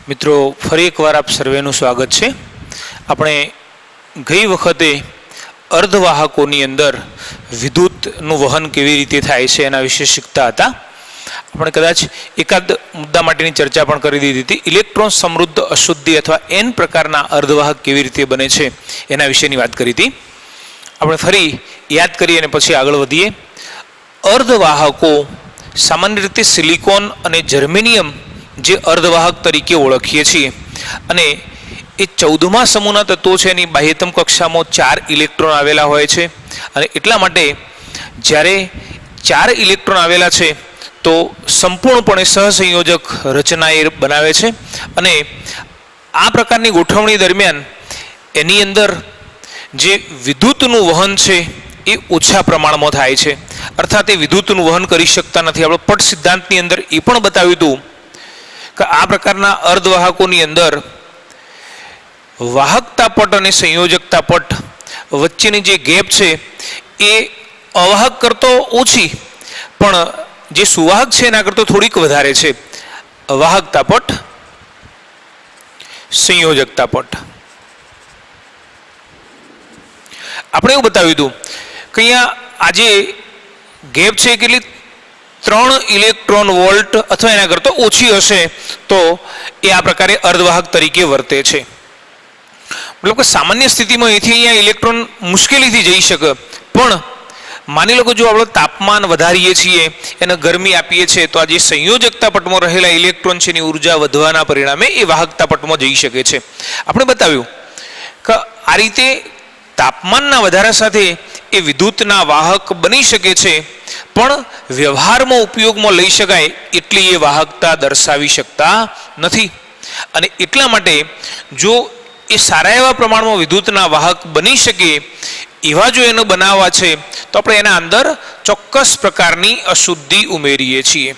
મિત્રો ફરી એકવાર આપ સર્વેનું સ્વાગત છે। આપણે ગઈ વખતે અર્ધવાહકોની અંદર વિદ્યુતનું વહન કેવી રીતે થાય છે એના વિશે શીખતા હતા। આપણે કદાચ એકાદ મુદ્દા માટેની ચર્ચા પણ કરી દીધી હતી। ઇલેક્ટ્રોન સમૃદ્ધ અશુદ્ધિ અથવા એન પ્રકારના અર્ધવાહક કેવી રીતે બને છે એના વિશેની વાત કરી હતી। આપણે ફરી યાદ કરીએ અને પછી આગળ વધીએ। અર્ધવાહકો સામાન્ય રીતે સિલિકોન અને જર્મેનિયમ જે અર્ધવાહક તરીકે ઓળખીએ છીએ અને એ 14મા સમૂહના તત્વો છે। એની બાહ્યતમ કક્ષામાં 4 ઇલેક્ટ્રોન આવેલા હોય છે અને એટલા માટે જ્યારે 4 ઇલેક્ટ્રોન આવેલા છે તો સંપૂર્ણપણે સહસંયોજક રચના એ બનાવે છે અને આ પ્રકારની ગોઠવણી દરમિયાન એની અંદર જે વિદ્યુતનું વહન છે એ ઓછા પ્રમાણમાં થાય છે, અર્થાત એ વિદ્યુતનું વહન કરી શકતા નથી। આપણે પટ સિદ્ધાંતની અંદર એ પણ બતાવ્યું હતું કે આ પ્રકારના અર્ધવાહકોની અંદર વાહકતા પટ અને સંયોજકતા પટ વચ્ચેની જે ગેપ છે એ અવાહક કરતો ઓછી પણ જે સુવાહક છે એના કરતો થોડીક વધારે છે। વાહકતા પટ, સંયોજકતા પટ। આપણે એવું બતાવ્યું હતું કે અહીંયા આજે ગેપ છે કેટલી 3 ઇલેક્ટ્રોન વોલ્ટ અથવા એના કરતાં ઓછી હશે તો એ આ પ્રકારે અર્ધવાહક તરીકે વર્તે છે। મતલબ કે સામાન્ય સ્થિતિમાં અહીંથી અહીંયા ઇલેક્ટ્રોન મુશ્કેલીથી જઈ શકે, પણ માની લો કે જો આપણે તાપમાન વધારીએ છીએ, એને ગરમી આપીએ છીએ તો આ જે સંયોજકતા પટમાં રહેલા ઇલેક્ટ્રોન છે એની ઉર્જા વધવાના પરિણામે એ વાહકતા પટમાં જઈ શકે છે। આપણે બતાવ્યું કે આ રીતે તાપમાનના વધારા સાથે એ વિદ્યુતના વાહક બની શકે છે, પણ વ્યવહારમાં ઉપયોગમાં લઈ શકાય એટલી એ વાહકતા દર્શાવી શકતા નથી અને એટલા માટે જો એ સારા એવા પ્રમાણમાં વિદ્યુતના વાહક બની શકે એવા જો એને બનાવવા છે તો આપણે એના અંદર ચોક્કસ પ્રકારની અશુદ્ધિ ઉમેરીએ છીએ,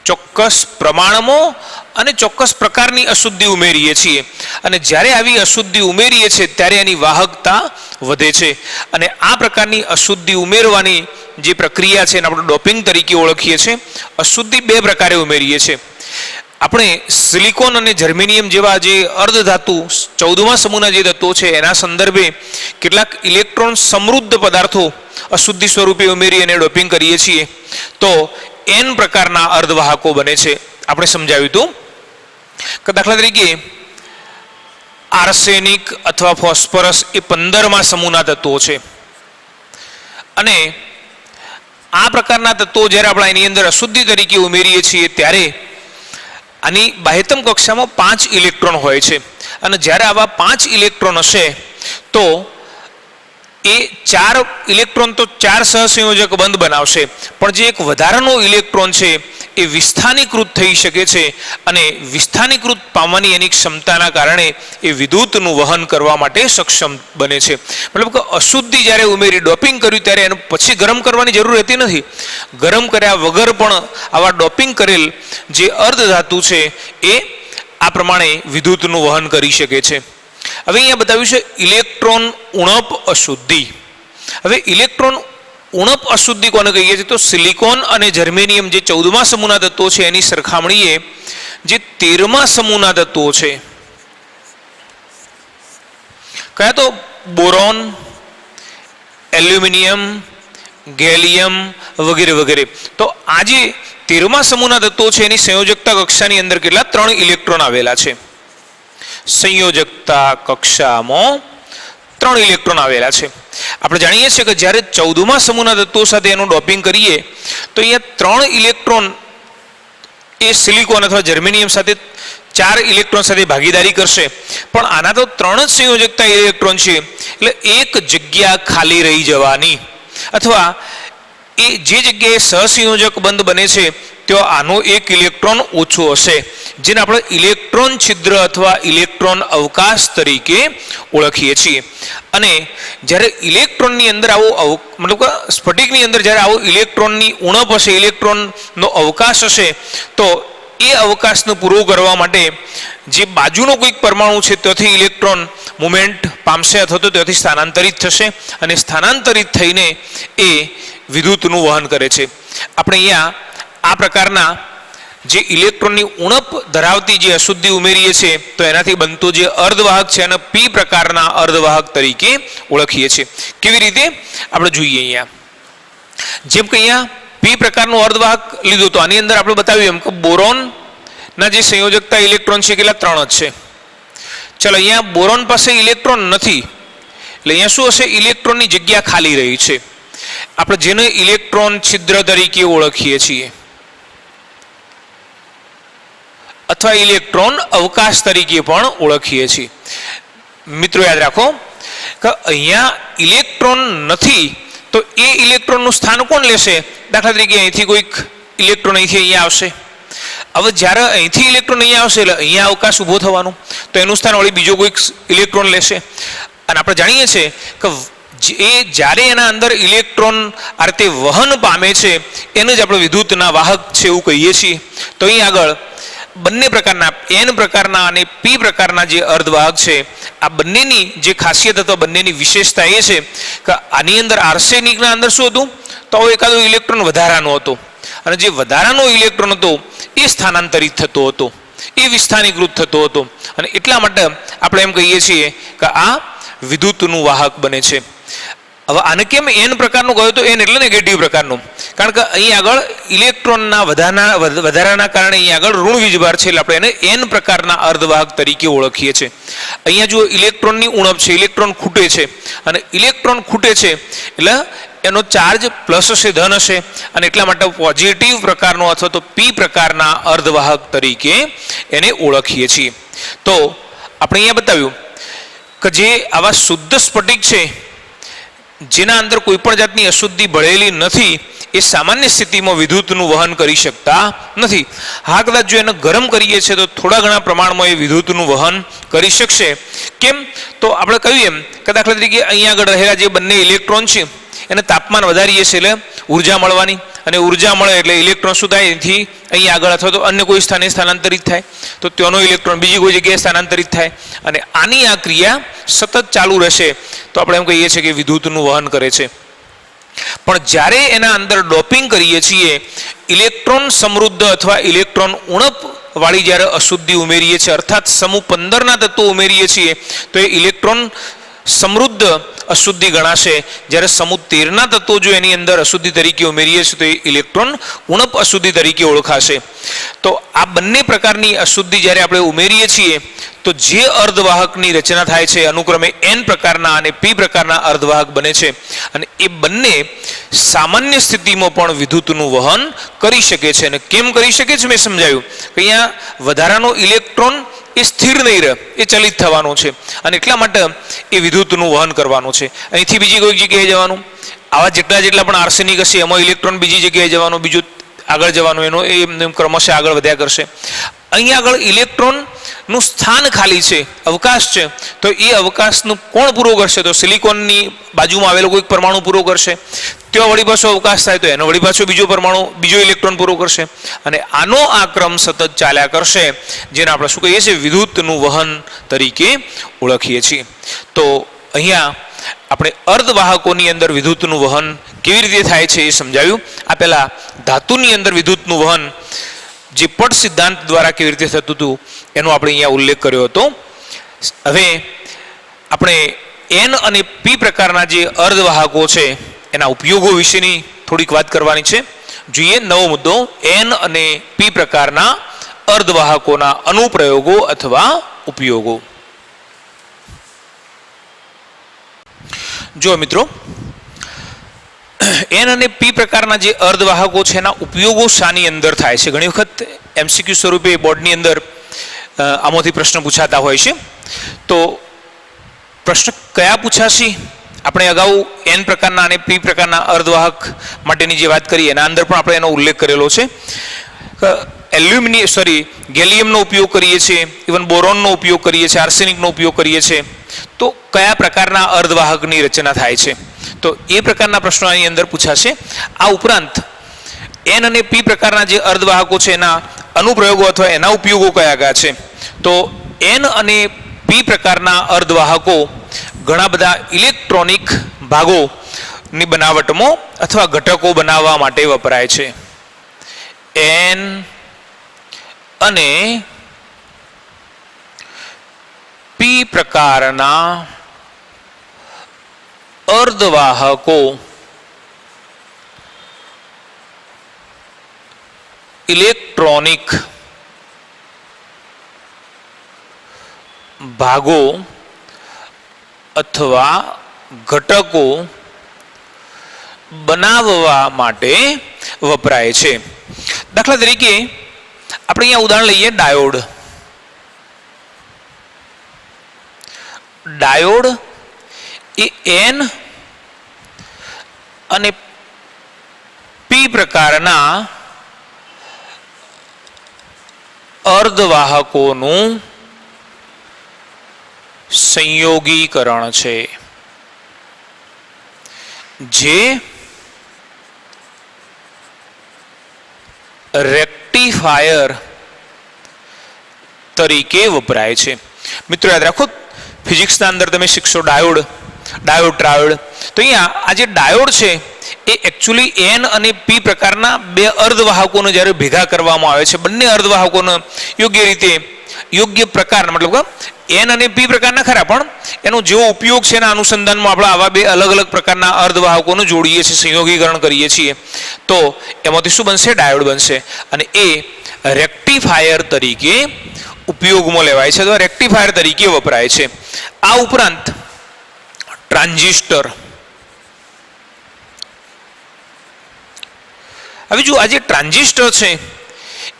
ચોક્કસ પ્રમાણમાં અને ચોક્કસ પ્રકારની અશુદ્ધિ ઉમેરીએ છીએ અને જ્યારે આવી અશુદ્ધિ ઉમેરીએ છીએ ત્યારે એની વાહકતા વધે છે અને આ પ્રકારની અશુદ્ધિ ઉમેરવાની જે પ્રક્રિયા છે એને આપણે ડોપિંગ તરીકે ઓળખીએ છીએ। અશુદ્ધિ 2 પ્રકારે ઉમેરીએ છીએ। આપણે સિલિકોન અને જર્મેનિયમ જેવા જે અર્ધધાતુ 14મા સમૂહના જે તત્વો છે એના સંદર્ભે કેટલાક ઇલેક્ટ્રોન સમૃદ્ધ પદાર્થો અશુદ્ધિ સ્વરૂપે ઉમેરી અને ડોપિંગ કરીએ છીએ તો એન પ્રકારના અર્ધવાહકો બને છે। આપણે સમજાવ્યું હતું કે દાખલા તરીકે આર્સેનિક અથવા ફોસ્ફરસ એ 15મા સમૂહના તત્વો છે અને આ પ્રકારના તત્વો જ્યારે આપણે એની અંદર અશુદ્ધિ તરીકે ઉમેરીએ છીએ ત્યારે આની બાહ્યતમ કક્ષામાં 5 ઇલેક્ટ્રોન હોય છે અને જ્યારે આવા 5 ઇલેક્ટ્રોન હશે તો એ 4 ઇલેક્ટ્રોન તો 4 સહસંયોજક બંધ બનાવશે, પણ જે એક વધારાનો ઇલેક્ટ્રોન છે એ વિસ્થાનીકૃત થઈ શકે છે અને વિસ્થાનીકૃત પામવાની એની ક્ષમતાના કારણે એ વિદ્યુતનું વહન કરવા માટે સક્ષમ બને છે। મતલબ કે અશુદ્ધિ જ્યારે ઉમેરી ડોપિંગ કર્યું ત્યારે એને પછી ગરમ કરવાની જરૂર રહેતી નથી, ગરમ કર્યા વગર પણ આવા ડોપિંગ કરેલ જે અર્ધધાતુ છે એ આ પ્રમાણે વિદ્યુતનું વહન કરી શકે છે। હવે અહીંયા બતાવ્યું છે ઇલેક્ટ્રોન ઉણપ અશુદ્ધિ। હવે ઇલેક્ટ્રોન ઉણપ અશુદ્ધિ કોને કહીએ છીએ તો સિલિકોન અને જર્મેનિયમ જે 14મા સમૂહના તત્વો છે એની સરખામણીએ જે 13મા સમૂહના તત્વો છે, કયા તો બોરોન, એલ્યુમિનિયમ, ગેલિયમ વગેરે વગેરે, તો આ જે 13મા સમૂહના તત્વો છે એની સંયોજકતા કક્ષાની અંદર કેટલા 3 ઇલેક્ટ્રોન આવેલા છે। સંયોજકતા કક્ષામાં 3 ઇલેક્ટ્રોન આવેલા છે। આપણે જાણીએ છીએ કે જ્યારે 14મા સમૂહના તત્વો સાથે એનું ડોપિંગ કરીએ તો અહીંયા 3 ઇલેક્ટ્રોન એ સિલિકોન અથવા જર્મેનિયમ સાથે 4 ઇલેક્ટ્રોન સાથે ભાગીદારી કરશે, પણ આના તો 3 જ સંયોજકતા ઇલેક્ટ્રોન છે એટલે એક જગ્યા ખાલી રહી જવાની અથવા એ જે જગ્યાએ સહસંયોજક બંધ બને છે ત્યાં આનો એક ઇલેક્ટ્રોન ઓછો હશે, જેને આપણે ઇલેક્ટ્રોન છિદ્ર અથવા ઇલેક્ટ્રોન અવકાશ તરીકે ઓળખીએ છીએ। અને જ્યારે ઇલેક્ટ્રોનની અંદર આવો મતલબ કે સ્ફટિકની અંદર જ્યારે આવો ઇલેક્ટ્રોનની ઉણપ હશે, ઇલેક્ટ્રોનનો અવકાશ હશે તો એ અવકાશને પૂરો કરવા માટે જે બાજુનો કોઈક પરમાણુ છે ત્યાંથી ઇલેક્ટ્રોન મુવમેન્ટ પામશે અથવા તો ત્યાંથી સ્થાનાંતરિત થશે અને સ્થાનાંતરિત થઈને એ વિદ્યુતનું વહન કરે છે। આપણે અહીંયા આ પ્રકારના જે ઇલેક્ટ્રોનની ઉણપ ધરાવતી જે અશુદ્ધિ ઉમેરીએ છીએ તો એનાથી બનતો જે અર્ધવાહક છે એને પી પ્રકારના અર્ધવાહક તરીકે ઓળખીએ છીએ. કેવી રીતે આપણે જોઈએ અહીંયા, જેમ કે અહીંયા પી પ્રકારનું અર્ધવાહક લીધું તો આની અંદર આપણે બતાવ્યું એમ કે બોરોનના જે સંયોજકતા ઇલેક્ટ્રોન છે કેટલા 3 જ છે. ચલો અહીંયા બોરોન પાસે ઇલેક્ટ્રોન નથી એટલે અહીંયા શું હશે, ઇલેક્ટ્રોનની જગ્યા ખાલી રહી છે. આપણે જેને ઇલેક્ટ્રોન છિદ્ર તરીકે ઓળખીએ છીએ અથવા ઇલેક્ટ્રોન અવકાશ તરીકે પણ ઓળખીએ છીએ. મિત્રો યાદ રાખો કે અહીંયા ઇલેક્ટ્રોન નથી તો એ ઇલેક્ટ્રોનનું સ્થાન કોણ લેશે? દાખલા તરીકે અહીંથી કોઈક ઇલેક્ટ્રોન અહીંથી અહીંયા આવશે. હવે જ્યારે અહીંથી ઇલેક્ટ્રોન અહીંયા આવશે એટલે અહીંયા અવકાશ ઊભો થવાનો, તો એનું સ્થાન વળી બીજો કોઈક ઇલેક્ટ્રોન લેશે. અને આપણે જાણીએ છીએ કે જ્યારે એના અંદર ઇલેક્ટ્રોન આ રીતે વહન પામે છે એને જ આપણે વિદ્યુતના વાહક છે એવું કહીએ છીએ. તો અહીં આગળ બંને પ્રકારના એન પ્રકારના અને પી પ્રકારના જે અર્ધવાહક છે આ બંનેની જે ખાસિયત અથવા બંનેની વિશેષતા એ છે કે આની અંદર આર્સેનિકના અંદર શું હતું, તો એકાદો ઇલેક્ટ્રોન વધારાનો હતો અને જે વધારાનો ઇલેક્ટ્રોન હતો એ સ્થાનાંતરિત થતો હતો, એ વિસ્થાનીકૃત થતો હતો અને એટલા માટે આપણે એમ કહીએ છીએ કે આ વિદ્યુતનું વાહક બને છે. હવે આને કેમ એન પ્રકારનું કહ્યું? તો એન એટલે નેગેટિવ પ્રકારનું, કારણ કે અહીં આગળ ઇલેક્ટ્રોનના વધારાના કારણે અહીં આગળ ઋણ વીજભાર છે એટલે આપણે એને એન પ્રકારના અર્ધવાહક તરીકે ઓળખીએ છીએ. અહીંયા જો ઇલેક્ટ્રોનની ઉણપ છે, ઇલેક્ટ્રોન ખૂટે છે અને ઇલેક્ટ્રોન ખૂટે છે એટલે એનો ચાર્જ પ્લસ હશે, ધન હશે અને એટલા માટે પોઝિટિવ પ્રકારનો અથવા તો પી પ્રકારના અર્ધવાહક તરીકે એને ઓળખીએ છીએ. તો આપણે અહીંયા બતાવ્યું કે જે આવા શુદ્ધ સ્ફટિક છે જેના અંદર કોઈ પણ જાતની અશુદ્ધિ ભળેલી નથી એ સામાન્ય સ્થિતિમાં વિદ્યુતનું વહન કરી શકતા નથી. હા, કદાચ જો એને ગરમ કરીએ છીએ તો થોડા ઘણા પ્રમાણમાં એ વિદ્યુતનું વહન કરી શકશે. કેમ? તો આપણે કહ્યું એમ કે દાખલા તરીકે અહીંયા આગળ રહેલા જે બંને ઇલેક્ટ્રોન છે એને તાપમાન વધારીએ છીએ એટલે ઉર્જા મળવાની, અને ઉર્જા મળે એટલે ઇલેક્ટ્રોન શું થાય, એથી અહીં આગળ અથવા તો અન્ય કોઈ સ્થાને સ્થાનાંતરિત થાય, તો ત્યાંનો ઇલેક્ટ્રોન બીજી કોઈ જગ્યાએ સ્થાનાંતરિત થાય અને આની આ ક્રિયા સતત ચાલુ રહેશે તો આપણે એમ કહીએ છીએ કે વિદ્યુતનું વહન કરે છે. પણ જ્યારે એના અંદર ડોપિંગ કરીએ છીએ, ઇલેક્ટ્રોન સમૃદ્ધ અથવા ઇલેક્ટ્રોન ઉણપ વાળી જ્યારે અશુદ્ધિ ઉમેરીએ છીએ અર્થાત સમૂહ 15ના તત્વો ઉમેરીએ છીએ તો એ ઇલેક્ટ્રોન સમૃદ્ધ અશુદ્ધિ ગણાશે. જ્યારે સમૂહ 13ના તત્વો જો એની અંદર અશુદ્ધિ તરીકે ઉમેરીએ છીએ તો એ ઇલેક્ટ્રોન ઉણપ અશુદ્ધિ તરીકે ઓળખાશે. તો આ બંને પ્રકારની અશુદ્ધિ જ્યારે આપણે ઉમેરીએ છીએ તો જે અર્ધવાહકની રચના થાય છે અનુક્રમે એન પ્રકારના અને પી પ્રકારના અર્ધવાહક બને છે અને એ બંને સામાન્ય સ્થિતિમાં પણ વિદ્યુતનું વહન કરી શકે છે. અને કેમ કરી શકે છે મેં સમજાવ્યું કે અહીંયા વધારાનો ઇલેક્ટ્રોન એ સ્થિર નહીં રહે, એ ચલિત થવાનો છે અને એટલા માટે એ વિદ્યુતનું વહન કરવાનું છે. અહીંથી બીજી કોઈ જગ્યાએ જવાનું, આવા જેટલા પણ આર્સેનિક હશે એમાં ઇલેક્ટ્રોન બીજી જગ્યાએ જવાનું, બીજું આગળ જવાનું, એનો એ ક્રમશઃ આગળ વધ્યા કરશે. અહીંયા આગળ ઇલેક્ટ્રોનનું સ્થાન ખાલી છે, અવકાશ છે, તો એ અવકાશનું કોણ પૂરો કરશે? તો સિલિકોનની બાજુમાં આવેલો કોઈક પરમાણુ પૂરો કરશે. ત્યાં વળી પાછો અવકાશ થાય તો એનો વળી પાછો બીજો પરમાણુ બીજો ઇલેક્ટ્રોન પૂરો કરશે અને આનો આ ક્રમ સતત ચાલ્યા કરશે, જેને આપણે શું કહીએ છીએ? વિદ્યુતનું વહન તરીકે ઓળખીએ છીએ. તો અહીંયા આપણે અર્ધવાહકોની અંદર વિદ્યુતનું વહન કેવી રીતે થાય છે એ સમજાવ્યું. આ પહેલા ધાતુની અંદર વિદ્યુતનું વહન જે પટ સિદ્ધાંત દ્વારા કેવી રીતે થતું હતું એનો આપણે અહીંયા ઉલ્લેખ કર્યો હતો. હવે આપણે એન અને પી પ્રકારના જે અર્ધવાહકો છે એના ઉપયોગો વિશેની થોડીક વાત કરવાની છે. જોઈએ નવો મુદ્દો, એન અને પી પ્રકારના અર્ધવાહકોના અનુપ્રયોગો અથવા ઉપયોગો. જો મિત્રો, એન અને પી પ્રકારના જે અર્ધવાહકો છે એના ઉપયોગો શાની અંદર થાય છે? ઘણી વખત એમસીક્યુ સ્વરૂપે બોર્ડની અંદર આમાંથી પ્રશ્ન પૂછાતા હોય છે. તો પ્રશ્ન કયા પૂછાશે? આપણે અગાઉ એન પ્રકારના અને પી પ્રકારના અર્ધવાહક માટેની જે વાત કરી એના અંદર પણ આપણે એનો ઉલ્લેખ કરેલો છે. ગેલિયમનો ઉપયોગ કરીએ છીએ, ઇવન બોરોનનો ઉપયોગ કરીએ છીએ, આર્સેનિકનો ઉપયોગ કરીએ છીએ. તો કયા પ્રકારના અર્ધવાહકની રચના થાય છે? તો એ પ્રકારના પ્રશ્નો આની અંદર પૂછાશે. આ ઉપરાંત એન અને પી પ્રકારના જે અર્ધવાહકો છે એના અનુપ્રયોગો અથવા એના ઉપયોગો કયા કયા છે? તો એન અને પી પ્રકારના અર્ધવાહકો ઘણા બધા ઇલેક્ટ્રોનિક ભાગોની બનાવટમાં અથવા ઘટકો બનાવવા માટે વપરાય છે. એન અને પી પ્રકારના અર્ધવાહકો ઇલેક્ટ્રોનિક ભાગો અથવા ઘટકો બનાવવા માટે વપરાય છે. દાખલા તરીકે આપણે અહીંયા ઉદાહરણ લઈએ ડાયોડ. ડાયોડ એ N અને P પ્રકારના અર્ધવાહકોનું સંયોગીકરણ છે, જે રેક્ટિફાયર તરીકે વપરાય છે. મિત્રો યાદ રાખો, ફિઝિક્સના અંદર તમે શીખશો ડાયોડ, ટ્રાયોડ. તો અહીંયા આ જે ડાયોડ છે એ એકચ્યુઅલી N અને P પ્રકારના બે અર્ધવાહકોને જ્યારે ભેગા કરવામાં આવે છે, બંને અર્ધવાહકોને યોગ્ય રીતે યોગ્ય પ્રકારના, મતલબ N અને P પ્રકારના ખરા, પણ એનો જેવો ઉપયોગ છે એના અનુસંધાનમાં આપણે આવા બે અલગ અલગ પ્રકારના અર્ધવાહકોને જોડીએ છીએ, સંયોગીકરણ કરીએ છીએ, તો એમાંથી શું બનશે? ડાયોડ બનશે. અને એ રેક્ટિફાયર તરીકે ઉપયોગમાં લેવાય છે, અથવા રેક્ટિફાયર તરીકે વપરાય છે. આ ઉપરાંત ટ્રાન્ઝિસ્ટર. હવે જો આ જે ટ્રાન્ઝિસ્ટર છે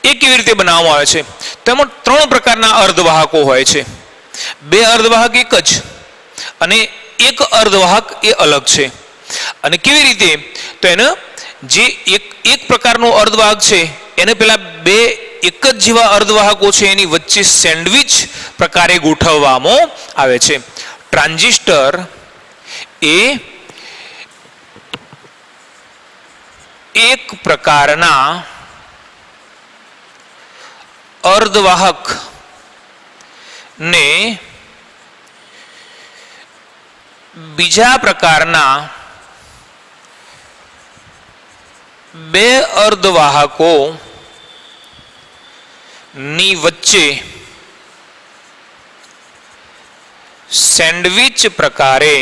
એ કેવી રીતે બનાવવામાં આવે છે? તેમાં 3 પ્રકારના અર્ધવાહકો હોય છે. 2 અર્ધવાહક એક જ, અને એક અર્ધવાહક એ અલગ છે. અને કેવી રીતે? તો એને જે એક પ્રકારનો અર્ધવાહક છે એને પેલા 2 એક જ જેવા અર્ધવાહકો છે એની વચ્ચે સેન્ડવિચ પ્રકારે ગોઠવવામાં આવે છે. ટ્રાન્ઝિસ્ટર એ એક પ્રકારના અર્ધવાહક ને બીજા પ્રકારના 2 અર્ધવાહકો ની વચ્ચે સેન્ડવિચ પ્રકારે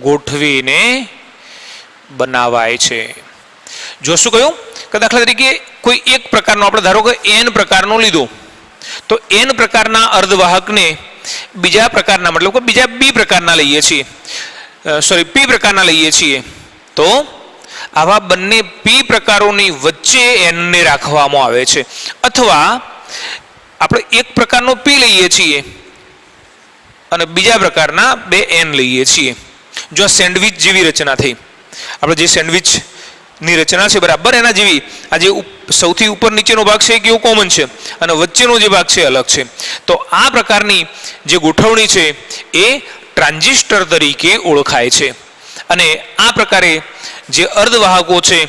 ગોઠવીને બનાવાય છે. જો શું કહ્યું કે દાખલા તરીકે કોઈ એક પ્રકારનો, આપણે ધારો કે N પ્રકારનો લીધો, તો N પ્રકારના અર્ધવાહકને બીજા પ્રકારના, મતલબ કે બીજા B પ્રકારના લઈએ છીએ, P પ્રકારના લઈએ છીએ, તો આવા બંને P પ્રકારોની વચ્ચે N ને રાખવામાં આવે છે. અથવા આપણે એક પ્રકારનો P લઈએ છીએ અને બીજા પ્રકારના 2 N લઈએ છીએ. જો સેન્ડવિચ જેવી રચના થઈ, આપણે જે સેન્ડવિચ ની રચના છે બરાબર એના જેવી, આ જે સૌથી ઉપર નીચેનો ભાગ છે એ કેવો કોમન છે, અને વચ્ચેનો જે ભાગ છે અલગ છે. તો આ પ્રકારની જે ગોઠવણી છે એ ટ્રાન્ઝિસ્ટર તરીકે ઓળખાય છે. અને આ પ્રકારે જે અર્ધવાહકો છે,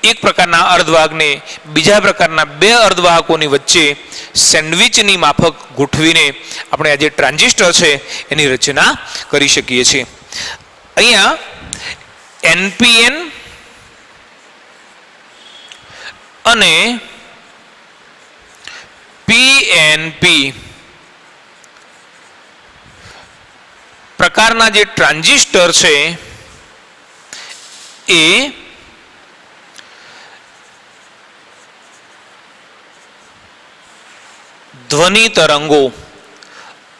એક પ્રકારના અર્ધવાહકને બીજા પ્રકારના 2 અર્ધવાહકોની વચ્ચે સેન્ડવિચની માફક ગોઠવીને આપણે આ જે ટ્રાન્ઝિસ્ટર છે એની રચના કરી શકીએ છીએ. અહીંયા NPN અને PNP પ્રકારના જે ટ્રાન્ઝિસ્ટર છે એ ધ્વનિ તરંગો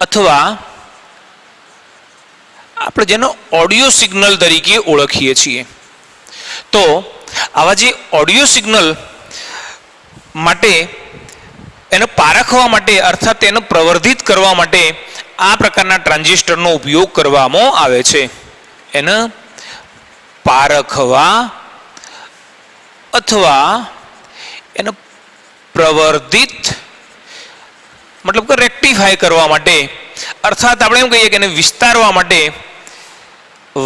અથવા આપણે જેનો ઓડિયો સિગ્નલ તરીકે ઓળખીએ છીએ. તો આવા જે ઓડિયો સિગ્નલ માટે એને પારખવા માટે, અર્થાત એને પ્રવર્ધિત કરવા માટે આ પ્રકારના ટ્રાન્ઝિસ્ટરનો ઉપયોગ કરવામાં આવે છે. એને પારખવા અથવા એને પ્રવર્ધિત, મતલબ કે રેક્ટિફાય કરવા માટે, અર્થાત આપણે એમ કહીએ કે એને વિસ્તારવા માટે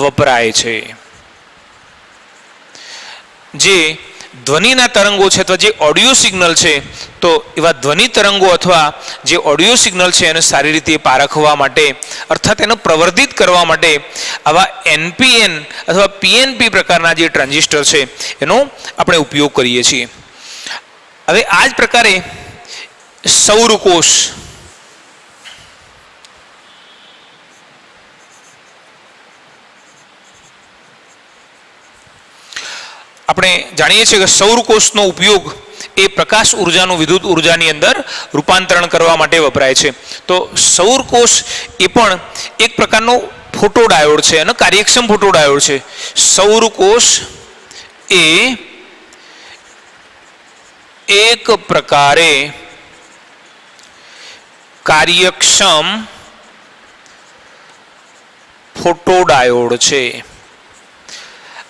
વપરાય છે. જે ધ્વનિના તરંગો છે અથવા જે ઓડિયો સિગ્નલ છે, તો એવા ધ્વનિ તરંગો અથવા જે ઓડિયો સિગ્નલ છે એને સારી રીતે પારખવા માટે, અર્થાત એને પ્રવર્ધિત કરવા માટે આવા NPN અથવા PNP પ્રકારના જે ટ્રાન્ઝિસ્ટર છે એનો આપણે ઉપયોગ કરીએ છીએ. હવે આ જ પ્રકારે સૌરકોષ, આપણે જાણીએ છીએ કે સૌરકોષનો ઉપયોગ એ પ્રકાશ ઉર્જાનું વિદ્યુત ઉર્જાની અંદર રૂપાંતરણ કરવા માટે વપરાય છે. તો સૌરકોષ એ પણ એક પ્રકારનો ફોટોડાયોડ છે અને કાર્યક્ષમ ફોટોડાયોડ છે. સૌરકોષ એ એક પ્રકારે કાર્યક્ષમ ફોટોડાયોડ છે.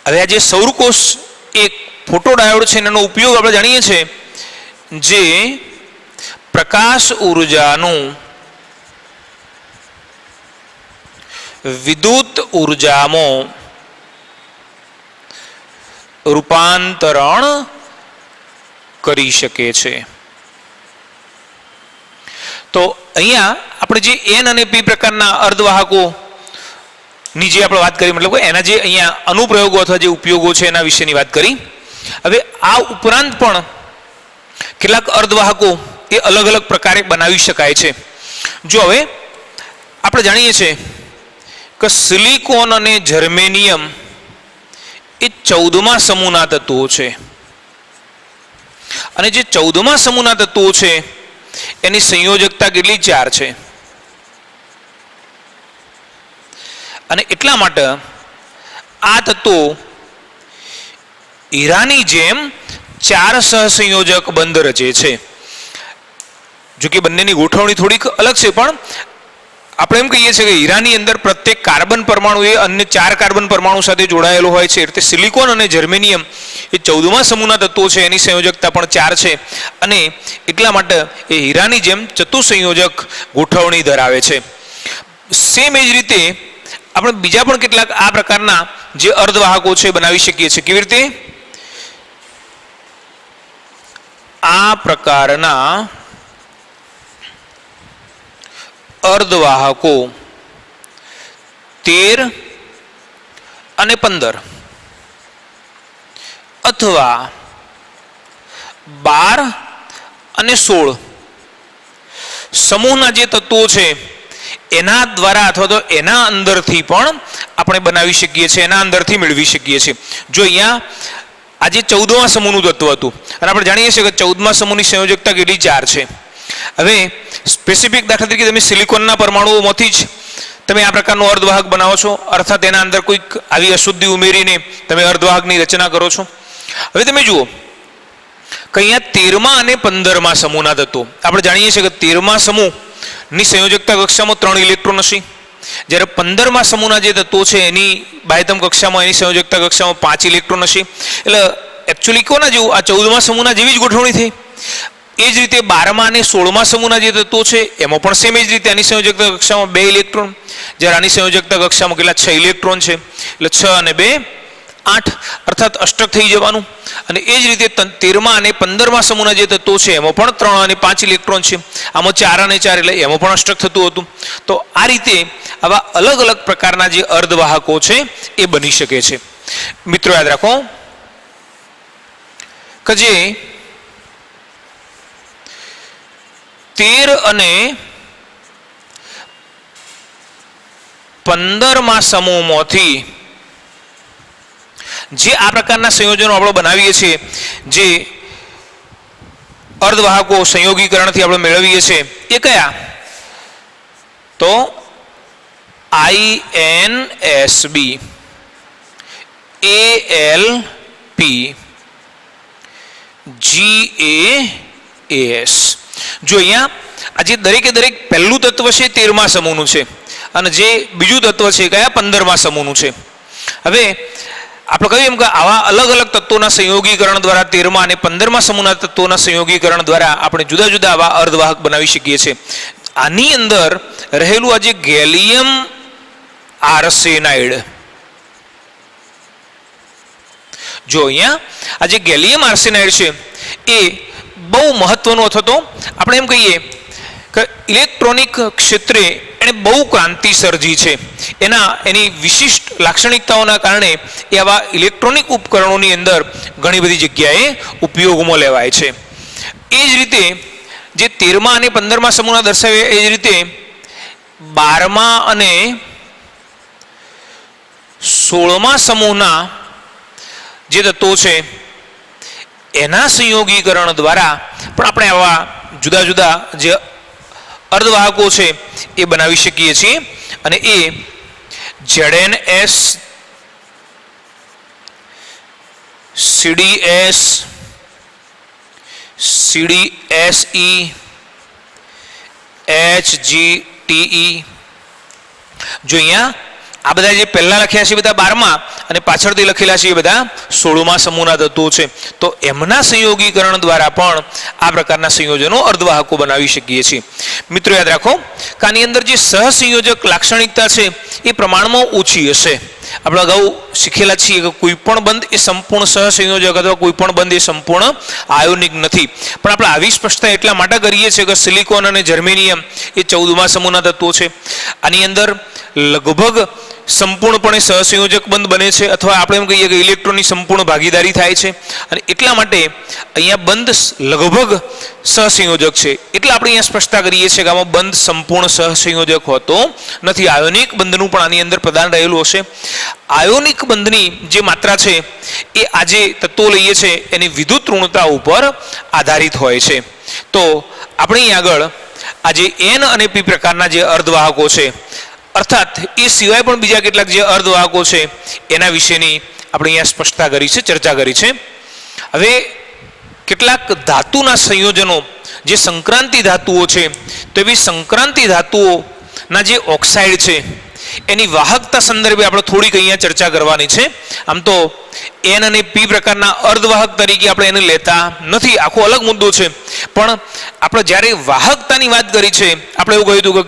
હવે આ જે સૌરકોષ એક ફોટોડાયોડ છે એનો ઉપયોગ આપણે જાણીએ છીએ જે પ્રકાશ ઉર્જાનું વિદ્યુત ઉર્જામાં રૂપાંતરણ કરી શકે છે. તો અહીંયા આપણે જે એન અને પી પ્રકારના અર્ધવાહકો ની જે આપણે વાત કરી, મતલબ એના જે અહીંયા અનુપ્રયોગો અથવા જે ઉપયોગો છે એના વિશેની વાત કરી. હવે આ ઉપરાંત પણ કેટલાક અર્ધવાહકો એ અલગ અલગ પ્રકારે બનાવી શકાય છે. જો હવે આપણે જાણીએ છીએ કે સિલિકોન અને જર્મેનિયમ એ 14મા સમૂહના તત્વો છે અને જે 14મા સમૂહના તત્વો છે એની સંયોજકતા કેટલી? 4 છે. અને એટલા માટે આ તત્વો હીરાની જેમ 4 સહસંયોજક બંધ રચે છે. જો કે બંનેની ગોઠવણી થોડીક અલગ છે, પણ આપણે એમ કહીએ છીએ કે હીરાની અંદર પ્રત્યેક કાર્બન પરમાણુ એ અન્ય 4 કાર્બન પરમાણુ સાથે જોડાયેલો હોય છે. એટલે સિલિકોન અને જર્મેનિયમ એ 14મા સમૂહના તત્વો છે, એની સંયોજકતા પણ 4 છે અને એટલા માટે એ હીરાની જેમ ચતુસંયોજક ગોઠવણી ધરાવે છે. સેમ એ જ રીતે આપણે બીજા પણ કેટલાક આ પ્રકારના જે અર્ધવાહકો છે બનાવી શકીએ છીએ. કેવી રીતે? આ પ્રકારના અર્ધવાહકો 13 અને 15 અથવા 12 અને 16 સમૂહના જે તત્વો છે એના દ્વારા અથવા તો એના અંદરથી પણ આપણે બનાવી શકીએ છીએ, એના અંદરથી મેળવી શકીએ છીએ. જો અહીંયા આજે 14મા સમૂહનું તત્વ હતું અને આપણે જાણીએ છીએ કે 14મા સમૂહની સંયોજકતા કેટલી? 4 છે. હવે સ્પેસિફિક દાખલા તરીકે તમે સિલિકોનના પરમાણુઓમાંથી જ તમે આ પ્રકારનો અર્ધવાહક બનાવો છો, અર્થાત એના અંદર કોઈક આવી અશુદ્ધિ ઉમેરીને તમે અર્ધવાહકની રચના કરો છો. હવે તમે જુઓ કે અહીંયા 13મા અને 15મા સમૂહના તત્વો, આપણે જાણીએ છીએ કે 13મા સમૂહની સંયોજકતા કક્ષામાં 3 ઇલેક્ટ્રોન હશે, જ્યારે 15મા સમૂહના જે તત્વો છે એની બાહ્યતમ કક્ષામાં એની સંયોજકતા કક્ષામાં 5 ઇલેક્ટ્રોન હશે. એટલે એકચ્યુઅલી કોના જેવું? આ 14મા સમૂહના જેવી જ ગોઠવણી થઈ. એ જ રીતે 12મા અને 16મા સમૂહના જે તત્વો છે એમાં પણ સેમ એ જ રીતે આની સંયોજકતા કક્ષામાં 2 ઇલેક્ટ્રોન, જ્યારે આની સંયોજકતા કક્ષામાં કેટલા? 6 ઇલેક્ટ્રોન છે. એટલે 6 અને 2 8, અર્થાત અષ્ટક થઈ જવાનું. અને એ જ રીતે 13મા અને 15મા સમૂહના જે તત્વો છે એમાં પણ 3 અને 5 ઇલેક્ટ્રોન છે. આમાં 4 અને 4 એટલે એમાં પણ અષ્ટક થતું હતું. તો આ રીતે આવા અલગ અલગ પ્રકારના જે અર્ધવાહકો છે એ બની શકે છે. મિત્રો યાદ રાખો કે જે 13 અને 15મા સમૂહમાંથી જે આ પ્રકારના સંયોજનો આપણે બનાવીએ છીએ, જે અર્ધવાહકો સંયોગીકરણથી આપણે મેળવીએ છીએ, એ કયા? તો INSB, ALP, GAAS. જો અહીંયા આજે દરેકે દરેક પહેલું તત્વ છે 13મા સમૂહનું છે અને જે બીજું તત્વ છે કયા? 15મા સમૂહનું છે. હવે આપણે કહ્યું એમ કે આવા અલગ અલગ તત્વોના સંયોગીકરણ દ્વારા 13મા અને 15મા સમૂહના તત્વોના સંયોગીકરણ દ્વારા આપણે જુદા જુદા આવા અર્ધવાહક બનાવી શકીએ છીએ. આની અંદર રહેલું આજે ગેલિયમ આર્સેનાઇડ, જો અહીંયા આજે ગેલિયમ આર્સેનાઇડ છે એ બહુ મહત્વનું, અથવા તો આપણે એમ કહીએ કે ઇલેક્ટ્રોનિક ક્ષેત્રે એણે બહુ ક્રાંતિ સર્જી છે. એની વિશિષ્ટ લાક્ષણિકતાઓના કારણે એ આવા ઇલેક્ટ્રોનિક ઉપકરણોની અંદર ઘણી બધી જગ્યાએ ઉપયોગમાં લેવાય છે. એ જ રીતે જે 13મા અને 15મા સમૂહના દર્શાવ્યા એ જ રીતે 12મા અને 16મા સમૂહના જે તત્વો છે એના સંયોગીકરણ દ્વારા પણ આપણે આવા જુદા જુદા જે અર્ધવાહકો છે એ બનાવી શકીએ છીએ અને એ ZnS CdS CdSe HgTe જો અહીંયા આ બધા જે પહેલા લખ્યા છે બધા 12મા અને પાછળથી લખેલા છે એ બધા 16મા સમૂહના તત્વો છે તો એમના સંયોગીકરણ દ્વારા પણ આ પ્રકારના સંયોજનો અર્ધવાહકો બનાવી શકીએ છીએ મિત્રો યાદ રાખો કે આની અંદર જે સહસંયોજક લાક્ષણિકતા છે એ પ્રમાણમાં ઓછી હશે આપણે અગાઉ શીખેલા છીએ કે કોઈ પણ બંધ એ સંપૂર્ણ સહસંયોજક અથવા કોઈ પણ બંધ એ સંપૂર્ણ આયોનિક નથી પણ આપણે આવી સ્પષ્ટતા એટલા માટે કરીએ છીએ કે સિલિકોન અને જર્મેનિયમ એ 14મા સમૂહના તત્વો છે આની અંદર લગભગ સંપૂર્ણપણે સહસંયોજક બંધ બને છે અથવા આપણે એમ કહીએ કે ઇલેક્ટ્રોનની સંપૂર્ણ ભાગીદારી થાય છે અને એટલા માટે અહીંયા બંધ લગભગ સહસંયોજક છે એટલે આપણે અહીંયા સ્પષ્ટતા કરીએ છીએ કે આમાં બંધ સંપૂર્ણ સહસંયોજક હોતો નથી આયોનિક બંધનું પણ આની અંદર પ્રદાન રહેલું હશે આયોનિક બંધની જે માત્રા છે એ આજે તત્વો લઈએ છે એની વિદ્યુત ઋણતા ઉપર આધારિત હોય છે તો આપણે અહીં આગળ આજે N અને P પ્રકારના જે અર્ધવાહકો છે અર્થાત એ સિવાય પણ બીજા કેટલાક જે અર્ધવાહકો છે એના વિશેની આપણે અહીંયા સ્પષ્ટતા કરી છે ચર્ચા કરી છે હવે કેટલાક ધાતુના સંયોજનો જે સંક્રાંતિ ધાતુઓ છે તો એવી સંક્રાંતિ ધાતુઓના જે ઓક્સાઇડ છે એની વાહકતા સંદર્ભે આપણે થોડીક અહીંયા ચર્ચા કરવાની છે આમ તો N અને P પ્રકારના અર્ધવાહક તરીકે આપણે એને લેતા નથી આખો અલગ મુદ્દો છે પણ આપણે જ્યારે વાહકતાની વાત કરી છે આપણે એવું કહ્યું હતું કે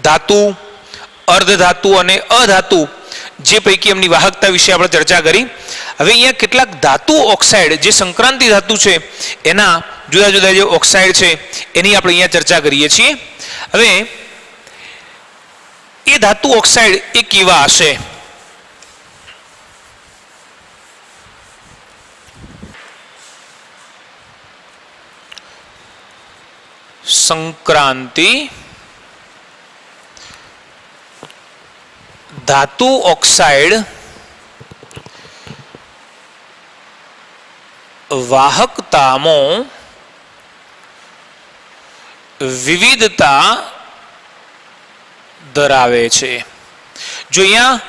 ધાતુ અર્ધધાતુ અને અધાતુ જે પૈકી એમની વાહકતા વિશે આપણે ચર્ચા કરી હવે અહીંયા કેટલાક ધાતુ ઓક્સાઇડ જે સંક્રાંતિ ધાતુ છે એના જુદા જુદા જે ઓક્સાઇડ છે એની આપણે અહીંયા ચર્ચા કરીએ છીએ હવે એ ધાતુ ઓક્સાઇડ એ કેવા હશે સંક્રાંતિ ધાતુ ઓક્સાઇડ વાહકતામાં વિવિધતા ધરાવે છે જો અહીંયા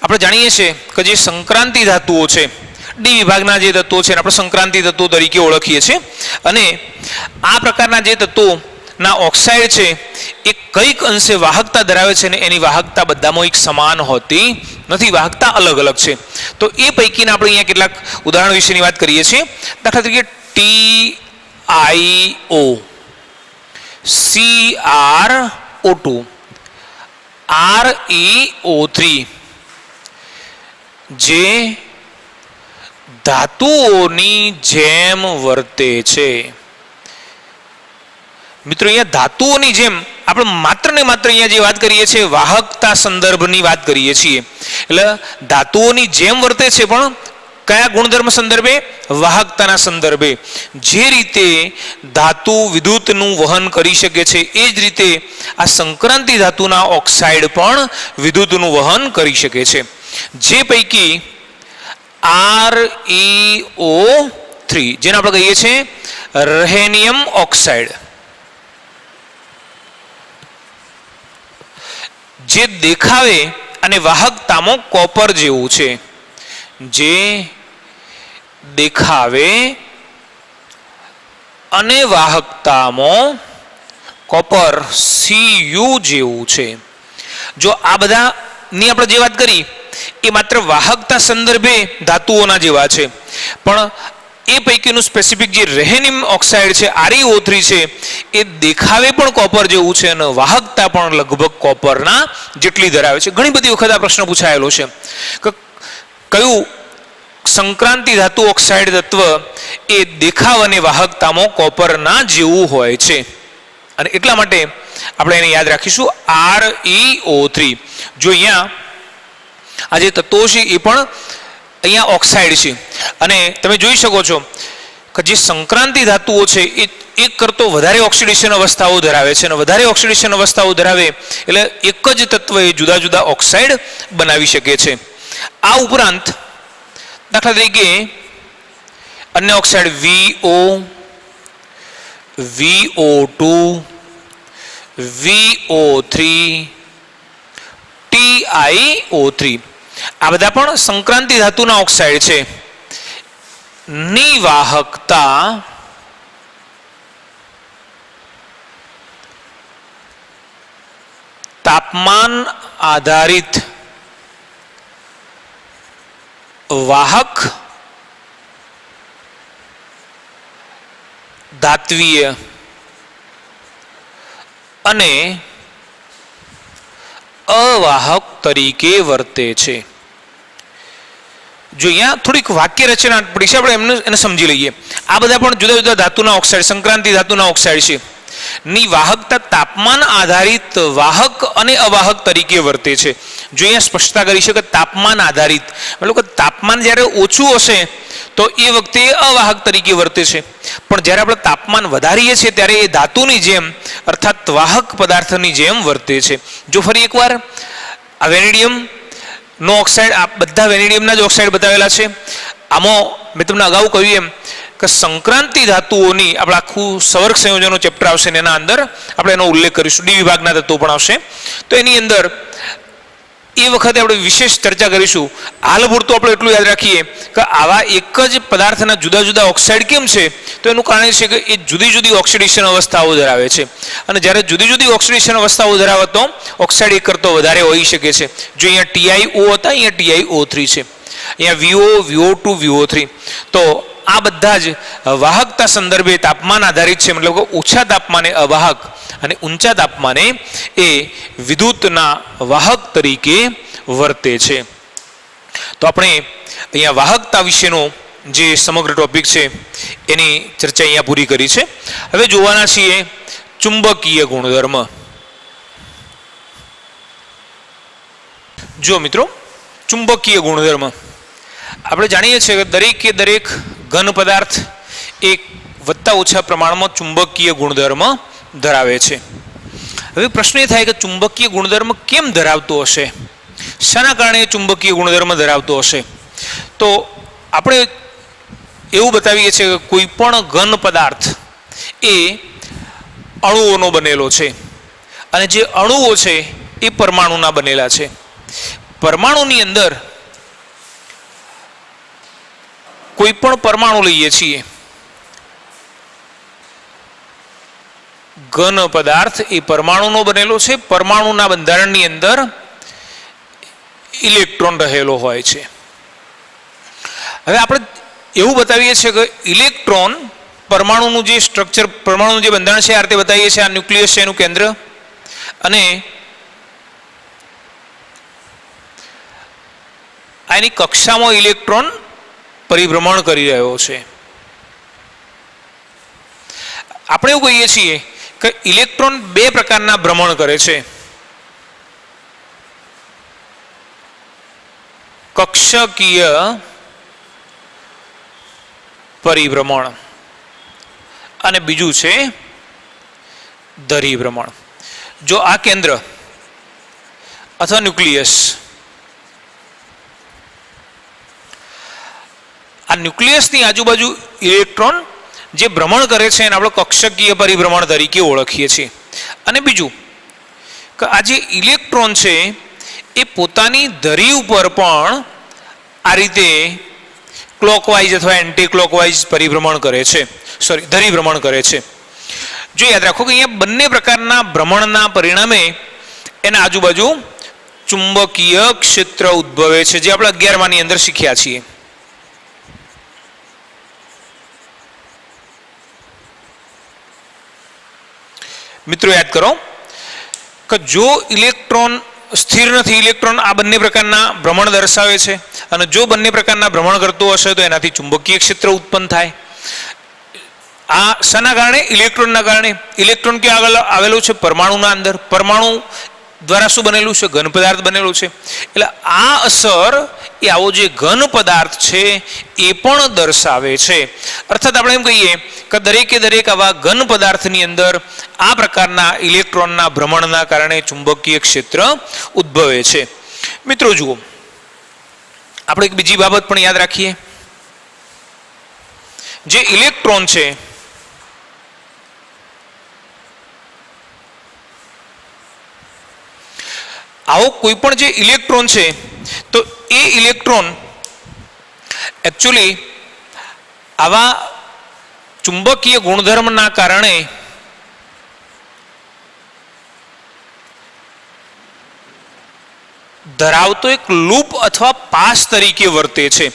આપણે જાણીએ છીએ કે જે સંક્રાંતિ ધાતુઓ છે ડી વિભાગના જે તત્વો છે આપણે સંક્રાંતિ તત્વો તરીકે ઓળખીએ છીએ અને આ પ્રકારના જે તત્વો ના ઓક્સાઇડ છે એ કઈક અંશે વાહકતા ધરાવે છે અને એની વાહકતા બધામાં એક સમાન હોતી નથી વાહકતા અલગ અલગ છે તો એ પૈકીના આપણે અહીંયા કેટલાક ઉદાહરણ વિશેની વાત કરીએ છીએ દાખલા તરીકે TiO CrO2 ReO3 જે ધાતુઓની જેમ વર્તે છે મિત્રો અહીંયા ધાતુઓની જેમ આપણે માત્ર ને માત્ર અહીંયા જે વાત કરીએ છીએ વાહકતા સંદર્ભની વાત કરીએ છીએ એટલે ધાતુઓની જેમ વર્તે છે પણ કયા ગુણધર્મ સંદર્ભે વાહકતાના સંદર્ભે જે રીતે ધાતુ વિદ્યુતનું વહન કરી શકે છે એ જ રીતે આ સંક્રાંતિ ધાતુના ઓક્સાઇડ પણ વિદ્યુતનું વહન કરી શકે છે જે પૈકી ReO3 જેને આપણે કહીએ છીએ રેહેનિયમ ઓક્સાઇડ જે દેખાવે અને વાહકતામાં કોપર જેવું છે જે દેખાવે અને વાહકતામાં કોપર Cu જેવું છે જો આ બધાની આપણે જે વાત કરી એ માત્ર વાહકતા સંદર્ભે ધાતુઓના જેવા છે પણ એ પૈકીનું સ્પેસિફિક જે રેહેનિયમ ઓક્સાઇડ છે ReO3 છે એ દેખાવે પણ કોપર જેવું છે અને વાહકતા પણ લગભગ કોપરના જેટલી ધરાવે છે ઘણી બધી વખત આ પ્રશ્ન પૂછાયેલો છે કે કયું સંક્રાંતિ ધાતુ ઓક્સાઇડ તત્વ એ દેખાવ અને વાહકતામાં કોપરના જેવું હોય છે અને એટલા માટે આપણે એને યાદ રાખીશું ReO3 જો અહીંયા આ જે તત્વો છે એ પણ અહીંયા ઓક્સાઇડ છે અને તમે જોઈ શકો છો કે જે સંક્રાંતિ ધાતુઓ છે એ એક કરતો વધારે ઓક્સિડેશન અવસ્થાઓ ધરાવે છે, અને વધારે ઓક્સિડેશન અવસ્થાઓ ધરાવે એટલે એક જ તત્વ એ જુદા જુદા ઓક્સાઇડ બનાવી શકે છે. આ ઉપરાંત દાખલા તરીકે અન્ય oxide VO, VO2, VO3, TiO3 આ બધા પણ સંક્રાંતિ ધાતુના ઓક્સાઇડ છે. ની વાહકતા તાપમાન આધારિત વાહક ધાત્વીય અને અવાહક તરીકે વર્તે છે. જો અહીંયા થોડીક વાક્ય રચના પડી છે, આપણે એને સમજી લઈએ. આ બધા પણ જુદા જુદા ધાતુના ઓક્સાઇડ, સંક્રાંતિ ધાતુના ઓક્સાઇડ છે. ની વાહકતા તાપમાન આધારિત વાહક અને અવાહક તરીકે વર્તે છે. જો અહીંયા સ્પષ્ટતા કરી છે કે તાપમાન આધારિત, મતલબ કે તાપમાન જ્યારે ઓછું હશે તો એ વખતે અવાહક તરીકે વર્તે છે, પણ જ્યારે આપણે તાપમાન વધારીએ છીએ ત્યારે એ ધાતુની જેમ અર્થાત વાહક પદાર્થની જેમ વર્તે છે. જો ફરી એકવાર આ વેનેડિયમ નો ઓક્સાઇડ, આ બધા વેનેડિયમના જ ઓક્સાઇડ બતાવેલા છે. આમાં મેં તમને અગાઉ કહ્યું એમ કે સંક્રાંતિ ધાતુઓની આપણે આખું સવર્ગ સંયોજનો ચેપ્ટર આવશે ને એના અંદર આપણે એનો ઉલ્લેખ કરીશું. ડી વિભાગના તત્વો પણ આવશે, તો એની અંદર એ વખતે આપણે વિશેષ ચર્ચા કરીશું. હાલ પૂરતું આપણે એટલું યાદ રાખીએ કે આવા એક જ પદાર્થના જુદા જુદા ઓક્સાઇડ કેમ છે, તો એનું કારણ છે કે એ જુદી જુદી ઓક્સિડેશન અવસ્થાઓ ધરાવે છે, અને જ્યારે જુદી જુદી ઓક્સિડેશન અવસ્થાઓ ધરાવે તો ઓક્સાઇડ એક કરતો વધારે હોઈ શકે છે. જો અહીંયા TiO હતા, અહીંયા TiO3 છે, અહીંયા VO, VO2, VO3. તો આ બધા જ વાહકતા સંદર્ભે તાપમાન આધારિત છે, મતલબ કે ઓછા તાપમાને અવાહક અને ઊંચા તાપમાને એ વિદ્યુતના વાહક તરીકે વર્તે છે. તો આપણે અહીંયા વાહકતા વિશેનો જે સમગ્ર ટોપિક છે એની ચર્ચા અહીંયા પૂરી કરી છે. હવે જોવાના છીએ ચુંબકીય ગુણધર્મ. જો મિત્રો, ચુંબકીય ગુણધર્મ આપણે જાણીએ છીએ કે દરેકે દરેક ઘન પદાર્થ એક વધતા ઓછા પ્રમાણમાં ચુંબકીય ગુણધર્મ ધરાવે છે. હવે પ્રશ્ન એ થાય કે ચુંબકીય ગુણધર્મ કેમ ધરાવતો હશે, શાના કારણે ચુંબકીય ગુણધર્મ ધરાવતો હશે? તો આપણે એવું બતાવીએ છીએ કે કોઈ પણ ઘન પદાર્થ એ અણુઓનો બનેલો છે, અને જે અણુઓ છે એ પરમાણુના બનેલા છે. પરમાણુની અંદર કોઈ પણ પરમાણુ લઈએ છીએ, ઘન પદાર્થ એ પરમાણુનો બનેલો છે. પરમાણુના બંધારણની અંદર ઇલેક્ટ્રોન રહેલો હોય છે. હવે આપણે એવું બતાવીએ છીએ કે ઇલેક્ટ્રોન પરમાણુનું જે સ્ટ્રક્ચર, પરમાણુનું જે બંધારણ છે આ રીતે બતાવીએ છીએ. આ ન્યુક્લિયસ છે એનું કેન્દ્ર, અને આની કક્ષામાં ઇલેક્ટ્રોન પરિભ્રમણ કરી રહ્યો છે. આપણે એવું કહીએ છીએ કે ઇલેક્ટ્રોન બે પ્રકારના ભ્રમણ કરે છે, કક્ષકીય પરિભ્રમણ અને બીજું છે ધરીભ્રમણ. જો આ કેન્દ્ર અથવા ન્યુક્લિયસ, આ ન્યુક્લિયસની આજુબાજુ ઇલેક્ટ્રોન જે ભ્રમણ કરે છે એને આપણે કક્ષકીય પરિભ્રમણ તરીકે ઓળખીએ છીએ. અને બીજું કે આ જે ઇલેક્ટ્રોન છે એ પોતાની ધરી ઉપર પણ આ રીતે ક્લોકવાઇઝ અથવા એન્ટી ક્લોકવાઇઝ પરિભ્રમણ કરે છે, ધરીભ્રમણ કરે છે. જો યાદ રાખો કે અહીંયા બંને પ્રકારના ભ્રમણના પરિણામે એના આજુબાજુ ચુંબકીય ક્ષેત્ર ઉદ્ભવે છે, જે આપણે 11માની અંદર શીખ્યા છીએ. મિત્રો યાદ કરો કે જો ઇલેક્ટ્રોન સ્થિર નથી, ઇલેક્ટ્રોન આ બંને પ્રકારના ભ્રમણ દર્શાવે છે, અને જો બંને પ્રકારના ભ્રમણ કરતો હશે તો એનાથી ચુંબકીય ક્ષેત્ર ઉત્પન્ન થાય. આ શાના કારણે? ઇલેક્ટ્રોનના કારણે. ઇલેક્ટ્રોન ક્યાં આગળ આવેલું છે? પરમાણુના અંદર. પરમાણુ દ્વારા શું બનેલું છે? ઘન પદાર્થ બનેલું છે. એટલે આ અસર એ આવો જે ઘન પદાર્થ છે એ પણ દર્શાવે છે. અર્થાત આપણે એમ કહીએ કે દરેકે દરેક આવા ઘન પદાર્થની અંદર આ પ્રકારના ઇલેક્ટ્રોનના ભ્રમણના કારણે ચુંબકીય ક્ષેત્ર ઉદ્ભવે છે. મિત્રો જુઓ, આપણે એક બીજી બાબત પણ યાદ રાખીએ. જે ઇલેક્ટ્રોન છે આવો કોઈ પણ જે ઇલેક્ટ્રોન છે તો એ ઇલેક્ટ્રોન એકચ્યુઅલી આવા ચુંબકીય ગુણધર્મના કારણે ધરાવતો એક લૂપ અથવા પાસ તરીકે વર્તે છે.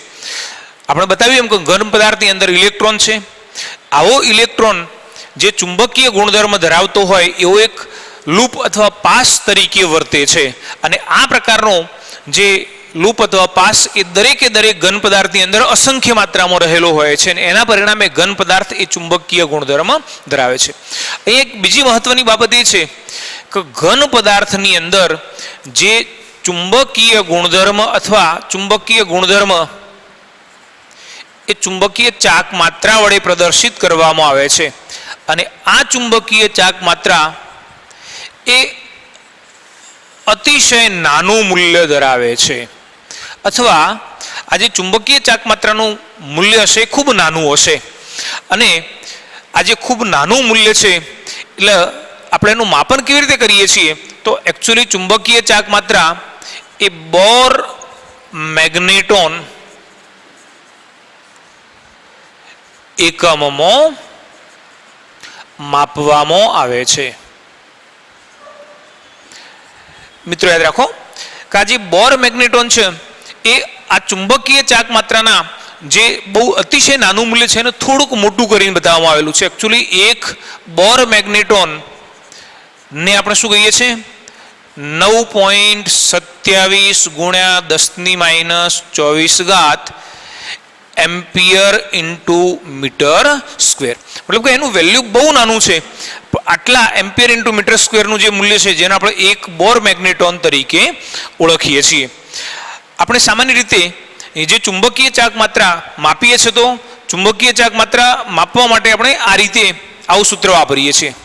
આપણે બતાવ્યું એમ કે ઘન પદાર્થની અંદર ઇલેક્ટ્રોન છે. આવો ઇલેક્ટ્રોન જે ચુંબકીય ગુણધર્મ ધરાવતો હોય એવો એક લૂપ અથવા પાસ તરીકે વર્તે છે. અને આ પ્રકારનો જે લૂપ અથવા પાસ એ દરેકે દરેક ઘન પદાર્થની અંદર અસંખ્ય માત્રામાં રહેલો હોય છે અને એના પરિણામે ઘન પદાર્થ એ ચુંબકીય ગુણધર્મ ધરાવે છે. અહીં એક બીજી મહત્વની બાબત એ છે કે ઘન પદાર્થની અંદર જે ચુંબકીય ગુણધર્મ અથવા ચુંબકીય ગુણધર્મ એ ચુંબકીય ચાક માત્રા વડે પ્રદર્શિત કરવામાં આવે છે. અને આ ચુંબકીય ચાક માત્રા એ અતિશય નાનું મૂલ્ય ધરાવે છે, અથવા આ જે ચુંબકીય ચાક માત્રાનું મૂલ્ય હશે ખૂબ નાનું હશે. અને આ જે ખૂબ નાનું મૂલ્ય છે એટલે આપણે એનું માપન કેવી રીતે કરીએ છીએ તો એકચ્યુઅલી ચુંબકીય ચાક માત્રા એ બોર મેગ્નેટોન એકમમાં માપવામાં આવે છે. મિત્રો યાદ રાખો કે આ જે બોર મેગ્નેટોન છે એ આ ચુંબકીય ચાક માત્રાના જે બહુ અતિશય નાનું મૂલ્ય છે એને થોડુંક મોટું કરીને બતાવવામાં આવેલું છે. એકચ્યુઅલી એક બોર મેગ્નેટોન ને આપણે શું કહીએ છીએ 9.27 × 10⁻²⁴ એમ્પિયર ઇન્ટુ મીટર સ્ક્વેર. મતલબ કે એનું વેલ્યુ બહુ નાનું છે. આટલા એમ્પિયર ઇન્ટુ મીટર સ્ક્વેરનું જે મૂલ્ય છે જેને આપણે એક બોર મેગ્નેટોન તરીકે ઓળખીએ છીએ. આપણે સામાન્ય રીતે જે ચુંબકીય ચાક માત્રા માપીએ છીએ તો ચુંબકીય ચાક માત્રા માપવા માટે આપણે આ રીતે આવું સૂત્ર વાપરીએ છીએ.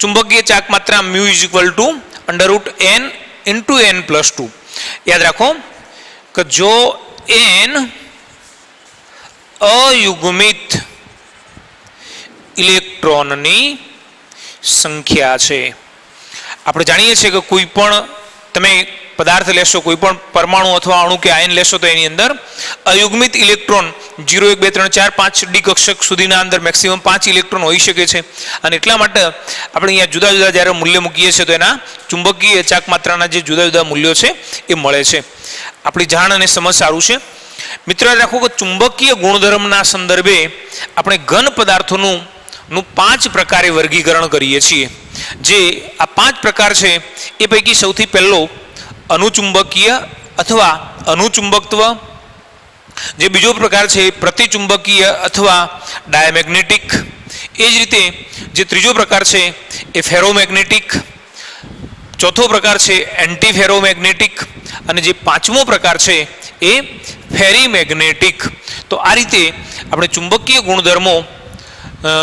ચુંબકીય ચાક માત્રા μ √n × n+2. યાદ રાખો કે જો n અયુગ્મિત ઇલેક્ટ્રોનની સંખ્યા છે. આપણે જાણીએ છીએ કે કોઈ પણ તમે પદાર્થ લેશો, કોઈ પણ પરમાણુ અથવા અણુ કે આયન લેશો તો એની અંદર અયુગ્મિત ઇલેક્ટ્રોન 0 1 2 3 4 5 ડી કક્ષક સુધીના અંદર મેક્સિમમ 5 ઇલેક્ટ્રોન હોઈ શકે છે. અને એટલા માટે આપણે અહીંયા જુદા જુદા જ્યારે મૂલ્ય મૂકીએ છીએ તો એના ચુંબકીય ચાક માત્રાના જે જુદા જુદા મૂલ્યો છે એ મળે છે. આપણી જાણ અને સમજ સારું છે. મિત્રો યાદ રાખો કે ચુંબકીય ગુણધર્મના સંદર્ભે આપણે ઘન પદાર્થોનું 5 પ્રકારે વર્ગીકરણ કરીએ છીએ. જે આ 5 પ્રકાર છે એ પૈકી સૌથી પહેલો અનુચુંબકીય અથવા અનુચુંબકત્વ. જે બીજો પ્રકાર છે પ્રતિચુંબકીય અથવા ડાયામેગ્નેટિક. એ જ રીતે જે ત્રીજો પ્રકાર છે એ ફેરોમેગ્નેટિક. ચોથો પ્રકાર છે એન્ટી ફેરોમેગ્નેટિક. અને જે પાંચમો પ્રકાર છે એ ફેરીમેગ્નેટિક. તો આ રીતે આપણે ચુંબકીય ગુણધર્મો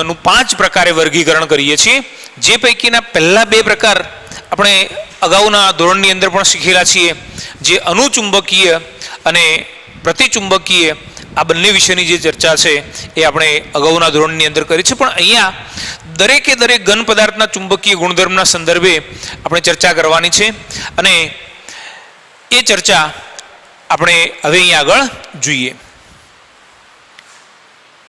નું 5 પ્રકારે વર્ગીકરણ કરીએ છીએ. જે પૈકીના પહેલા 2 પ્રકાર આપણે અગાઉના ધોરણની અંદર પણ શીખેલા છીએ. જે અનુચુંબકીય અને પ્રતિચુંબકીય આ બંને વિષયની જે ચર્ચા છે એ આપણે અગાઉના ધોરણની અંદર કરી છે. પણ અહીંયા દરેકે દરેક ઘન પદાર્થના ચુંબકીય ગુણધર્મના સંદર્ભે આપણે ચર્ચા કરવાની છે. અને એ ચર્ચા આપણે હવે અહીંયા આગળ જોઈએ.